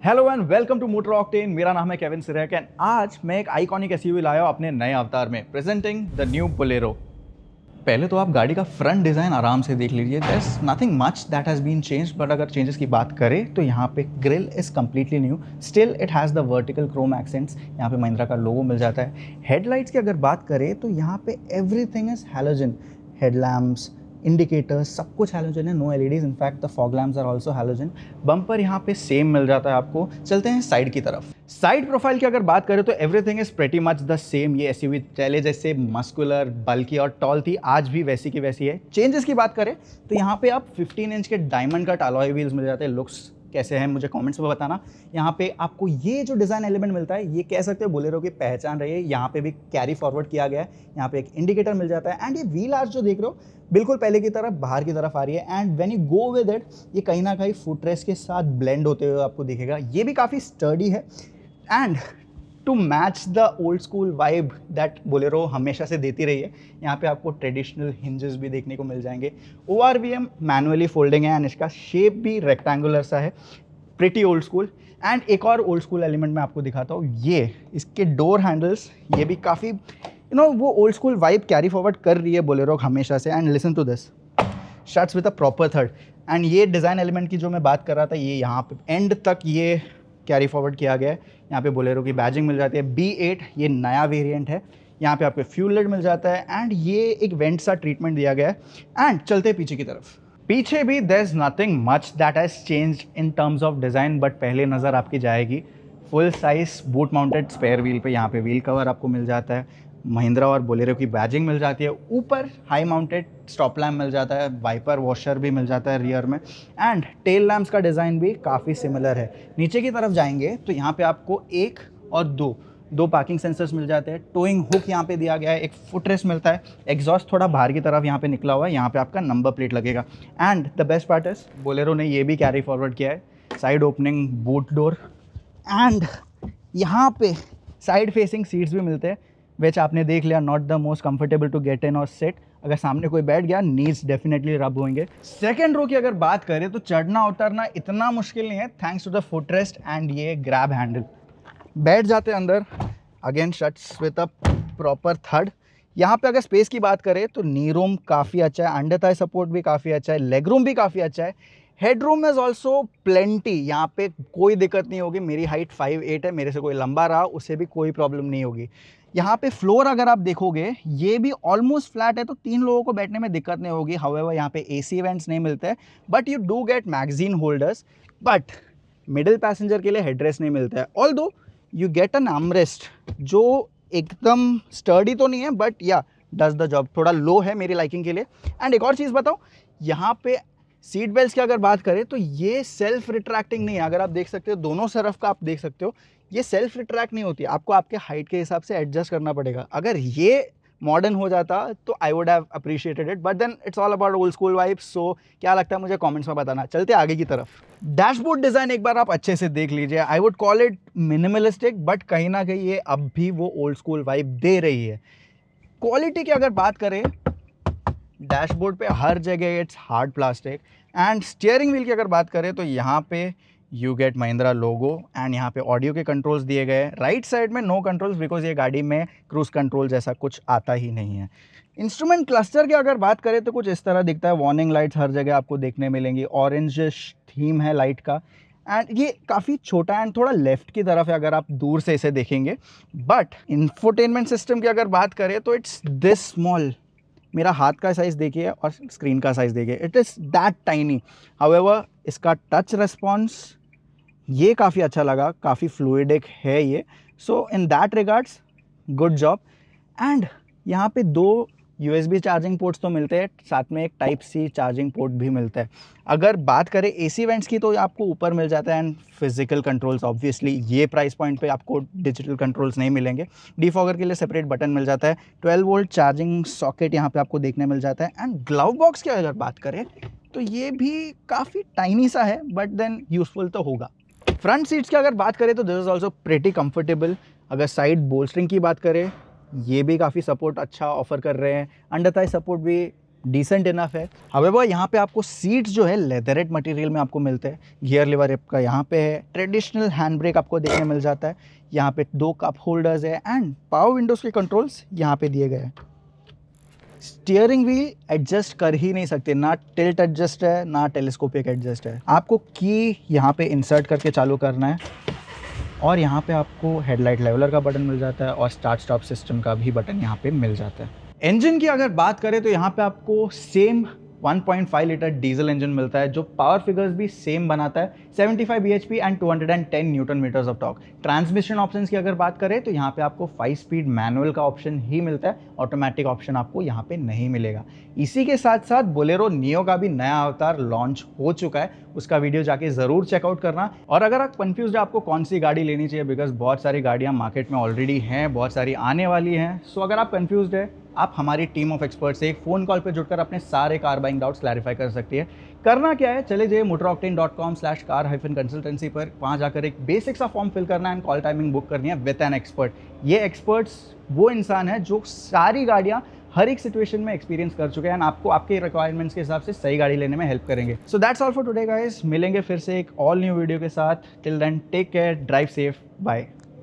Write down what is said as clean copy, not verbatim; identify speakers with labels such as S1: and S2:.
S1: Hello and welcome to Motor Octane. मेरा नाम है केविन सिरैक एंड आज मैं एक आइकॉनिक एसयूवी लाया हूं अपने नए अवतार में, प्रेजेंटिंग द न्यू बोलेरो। पहले तो आप गाड़ी का फ्रंट डिज़ाइन आराम से देख लीजिए। There is nothing much that has been change, but अगर चेंजेस की बात करें तो यहाँ पे grill is completely new. Still it has the vertical chrome accents. यहाँ पे महिंद्रा का लोगो मिल जाता है। हेडलाइट्स की अगर बात करें तो यहाँ पे everything is halogen. Headlamps, indicators, सब कुछ हैलोजन है, no LEDs. In fact the fog lamps are also halogen. Bumper यहाँ पे सेम मिल जाता है आपको। चलते हैं साइड की तरफ। साइड प्रोफाइल की अगर बात करें तो everything is pretty much the same. ये एसयूवी पहले जैसे मस्कुलर, बल्की और टॉल थी, आज भी वैसी की वैसी है। चेंजेस की बात करें तो यहाँ पे आप 15 इंच के डायमंड कट अलॉय व्हील्स मिल जाते हैं। लुक्स कैसे हैं मुझे कमेंट्स में बताना। यहाँ पे आपको ये जो डिज़ाइन एलिमेंट मिलता है, ये कह सकते हो बोलेरो की पहचान रही है। यहाँ पे भी कैरी फॉरवर्ड किया गया है। यहाँ पे एक इंडिकेटर मिल जाता है एंड ये व्हील आर्च जो देख रहे हो बिल्कुल पहले की तरफ बाहर की तरफ आ रही है। And when you go with it, ये कहीं ना कहीं फुटरेस्ट के साथ ब्लेंड होते हुए आपको दिखेगा। ये भी काफ़ी स्टर्डी है and to match the old school vibe that Bolero हमेशा से देती रही है, यहाँ पे आपको ट्रेडिशनल हिंजेस भी देखने को मिल जाएंगे। ORVM मैनुअली फोल्डिंग है एंड इसका शेप भी रेक्टेंगुलर सा है, प्रिटी ओल्ड स्कूल। एंड एक और ओल्ड स्कूल एलिमेंट मैं आपको दिखाता हूँ, ये इसके डोर हैंडल्स, ये भी काफ़ी वो old school vibe carry forward कर रही है बोलेरो हमेशा से। And listen to this, shuts with a proper थर्ड। एंड ये डिज़ाइन एलिमेंट की जो मैं बात कर रहा था, ये यहाँ पे एंड तक ये कैरी फॉरवर्ड किया गया है। यहाँ पे बोलेरो की बैजिंग मिल जाती है। B8 ये नया वेरिएंट है। यहाँ पे आपको फ्यूल लिड मिल जाता है एंड ये एक वेंट सा ट्रीटमेंट दिया गया है। एंड चलते हैं पीछे की तरफ। पीछे भी there is nothing much that has changed in terms of design, but पहले नज़र आपकी जाएगी full size boot mounted spare wheel पे। यहाँ पे व्हील कवर आपको मिल जाता है। महिंद्रा और बोलेरो की बैजिंग मिल जाती है। ऊपर हाई माउंटेड स्टॉप लैम्प मिल जाता है। वाइपर वॉशर भी मिल जाता है रियर में। एंड टेल लैम्प्स का डिज़ाइन भी काफ़ी सिमिलर है। नीचे की तरफ जाएंगे तो यहाँ पे आपको एक और दो पार्किंग सेंसर्स मिल जाते हैं। टोइंग हुक यहाँ पे दिया गया है। एक फुटरेस्ट मिलता है। एग्जॉस्ट थोड़ा बाहर की तरफ यहाँ पे निकला हुआ है। यहाँ पे आपका नंबर प्लेट लगेगा। And the best part is Bolero ने ये भी कैरी फॉरवर्ड किया है, side opening boot door. And यहाँ पे साइड फेसिंग सीट्स भी मिलते हैं, विच आपने देख लिया, not the most comfortable to get in और सिट। अगर सामने कोई बैठ गया, नीज डेफिनेटली रब होंगे। सेकंड रो की अगर बात करें तो चढ़ना उतरना इतना मुश्किल नहीं है, thanks to the footrest and ये ग्रैब हैंडल। बैठ जाते अंदर, again shuts with a proper थर्ड। यहाँ पे अगर स्पेस की बात करें तो नी रूम काफ़ी अच्छा है, अंडर थाई सपोर्ट भी काफ़ी अच्छा है, लेग रूम भी काफ़ी अच्छा है। Head room is also plenty, यहाँ पे कोई दिक्कत नहीं होगी। मेरी हाइट 5'8" है, मेरे से कोई लंबा रहा उसे भी कोई प्रॉब्लम नहीं होगी। यहाँ पे फ्लोर अगर आप देखोगे ये भी ऑलमोस्ट फ्लैट है, तो 3 लोगों को बैठने में दिक्कत नहीं होगी। हाउएवर यहाँ पे AC वेंट्स नहीं मिलते हैं, but you do get magazine holders. But middle passenger के लिए हेडरेस्ट नहीं मिलता है। Although you get an armrest जो एकदम स्टर्डी तो नहीं है, बट या डज द जॉब। थोड़ा लो है मेरी लाइकिंग के लिए। एंड एक और चीज़ बताओ, यहाँ पे सीट बेल्ट की अगर बात करें तो ये सेल्फ रिट्रैक्टिंग नहीं है। अगर आप देख सकते हो दोनों तरफ का, आप देख सकते हो ये सेल्फ रिट्रैक्ट नहीं होती, आपको आपके हाइट के हिसाब से एडजस्ट करना पड़ेगा। अगर ये मॉडर्न हो जाता तो I would have appreciated it, but then it's all about old school vibes. So क्या लगता है मुझे कमेंट्स में बताना। चलते आगे की तरफ। डैशबोर्ड डिज़ाइन एक बार आप अच्छे से देख लीजिए। I would call it minimalistic, but कहीं ना कहीं ये अब भी वो ओल्ड स्कूल वाइब दे रही है। क्वालिटी की अगर बात करें, डैशबोर्ड पे हर जगह it's hard plastic. And steering wheel की अगर बात करें तो यहाँ पे you get Mahindra logo and यहाँ पे ऑडियो के कंट्रोल्स दिए गए। राइट साइड में नो कंट्रोल्स, बिकॉज ये गाड़ी में क्रूज कंट्रोल जैसा कुछ आता ही नहीं है। इंस्ट्रूमेंट क्लस्टर की अगर बात करें तो कुछ इस तरह दिखता है। वार्निंग लाइट्स हर जगह आपको देखने मिलेंगी। ऑरेंज थीम है लाइट का एंड ये काफ़ी छोटा एंड थोड़ा लेफ्ट की तरफ है अगर आप दूर से इसे देखेंगे। बट इंफोटेनमेंट सिस्टम की अगर बात करें तो इट्स दिस स्मॉल। मेरा हाथ का साइज़ देखिए और स्क्रीन का साइज़ देखिए, it is that tiny. However इसका टच रिस्पॉन्स ये काफ़ी अच्छा लगा, काफ़ी फ्लूइडिक है ये। So in that regards good job. And यहाँ पे 2 USB चार्जिंग पोर्ट्स तो मिलते हैं, साथ में एक Type-C चार्जिंग पोर्ट भी मिलता है। अगर बात करें AC वेंट्स की तो आपको ऊपर मिल जाता है एंड फिजिकल कंट्रोल्स। ऑब्वियसली ये प्राइस पॉइंट पे आपको डिजिटल कंट्रोल्स नहीं मिलेंगे। डीफॉगर के लिए सेपरेट बटन मिल जाता है। 12 वोल्ट चार्जिंग सॉकेट यहाँ पे आपको देखने मिल जाता है। एंड ग्लव बॉक्स की अगर बात करें तो ये भी काफ़ी टाइनी सा है, बट देन यूजफुल तो होगा। फ्रंट सीट्स की अगर बात करें तो this is also pretty comfortable. अगर साइड बोल्स्टरिंग की बात करें, ये भी काफ़ी सपोर्ट अच्छा ऑफर कर रहे हैं। अंडर थाई सपोर्ट भी डिसेंट इनफ है। हावेवर यहाँ पे आपको सीट्स जो है लेदरेट मटेरियल में आपको मिलते हैं। गियर लिवर आपका यहाँ पे है। ट्रेडिशनल हैंड ब्रेक आपको देखने मिल जाता है। यहाँ पे 2 कप होल्डर्स है एंड पावर विंडोज़ के कंट्रोल्स यहाँ पे दिए गए हैं। स्टीयरिंग व्हील एडजस्ट कर ही नहीं सकते, ना टिल्ट एडजस्ट है ना टेलीस्कोपिक एडजस्ट है। आपको की यहाँ पे इंसर्ट करके चालू करना है और यहाँ पे आपको हेडलाइट लेवलर का बटन मिल जाता है और स्टार्ट स्टॉप सिस्टम का भी बटन यहाँ पे मिल जाता है। इंजन की अगर बात करें तो यहाँ पे आपको सेम 1.5 लीटर डीजल इंजन मिलता है जो पावर फिगर्स भी सेम बनाता है, 75 bhp and 210 newton metres of torque. Transmission options की अगर बात करें तो यहाँ पे आपको 5 स्पीड मैनुअल का ऑप्शन ही मिलता है, ऑटोमेटिक ऑप्शन आपको यहाँ पे नहीं मिलेगा। इसी के साथ साथ बोलेरो नियो का भी नया अवतार लॉन्च हो चुका है, उसका वीडियो जाके ज़रूर चेकआउट करना। और अगर आप कंफ्यूज है आपको कौन सी गाड़ी लेनी चाहिए, बिकॉज बहुत सारी गाड़ियाँ मार्केट में ऑलरेडी हैं, बहुत सारी आने वाली हैं, सो अगर आप कंफ्यूज है आप हमारी टीम ऑफ एक्सपर्ट से एक फ़ोन कॉल पे जुड़कर अपने सारे कार बाइंग डाउट्स क्लैरिफाई कर सकती है। करना क्या है, चले जाइए motoroctane.com/car-consultancy पर, वहाँ जाकर एक बेसिक सा फॉर्म फिल करना है एंड कॉल टाइमिंग बुक करनी है विद एन एक्सपर्ट। ये एक्सपर्ट्स वो इंसान है जो सारी गाड़ियाँ हर एक सिचुएशन में एक्सपीरियंस कर चुके हैं एंड आपको आपके रिक्वायरमेंट्स के हिसाब से सही गाड़ी लेने में हेल्प करेंगे। So that's all for today guys, मिलेंगे फिर से एक ऑल न्यू वीडियो के साथ। Till then take care, drive safe, bye.